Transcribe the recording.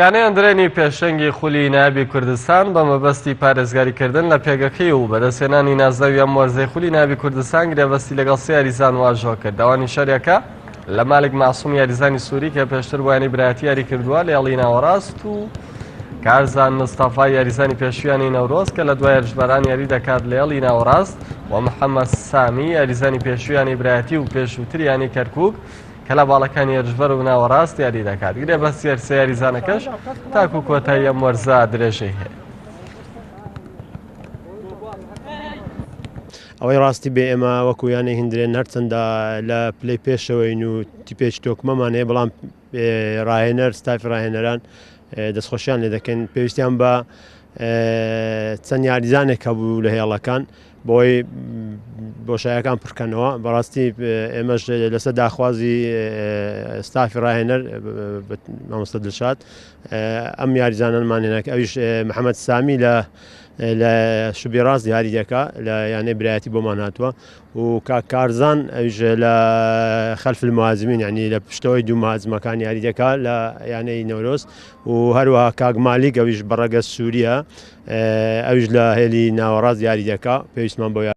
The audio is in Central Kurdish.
یانەی ئەندرێنی پێشەنگی خولی نابی کوردستان بە مەبەستی پارێزگاریکردن لە پێگەکەی و بەدەستێنانی نازدەوی ئەم وەرزەی خولی نابی کوردستان گرێبەستی لەگەڵ سێ یاریزان واژۆ کرد. ئەوانی شەریەکە لە مالک ماسووم یاریزانی سووری کە پێشتر وانی برایەتی یاری کردووە لە هێڵی ناوەڕاست و کارزان مستەفا یاریزانی پێشویانی نەورۆز کە لە دوای هێرشبەران یاری دەکات لە هێڵی ناوەڕاست و محەممەد سامی یاریزانی پێشویانی برایەتی و پێشووتریانی کەرکک کە لە باڵەکانی هێرشبەر و ناوەڕاست یاری دەکات. گرێبەستی هەر سێ یاریزانەکەش تاکو کۆتایی ئەم وەرزە درێژەی هەیە. ئەوەی ڕاستی بێ ئێمە وەکو یانەی هندرێن هەرچەندە لە پلەی پێشەوەین و تیپێک تۆکمەمان هەیە، بەڵام ڕاهێنەر ستافی ڕاهێنەران دەستخۆشیان لێ دەکەن. پێویستیان بە چەند یاریزانێک هەبوو لە هێڵەکان بۆی بۆشایەکان پڕکەنەوە. بەڕاستی ئێمەش لەسەر داخوازی ستافی ڕاهێنەر مامۆستا دڵشاد ئەم یاریزانانمان هێناکە. ئەویش محەممەد سامی لە شوبی ڕاست یاری دەکا لە یانەی برایەتی بۆمان هاتووە و کارزان ئەویش لە خەلف الموازمین، یعنی لە پشتەوەی دوو مازمەکان یاری دەکا لە یانەی نەورۆز و هەروەها کاگمالیک ئەویش بەڕەگە سووریە ئەویش لە هێلی ناوەڕاست یاری دەکا. پێویستمان بۆ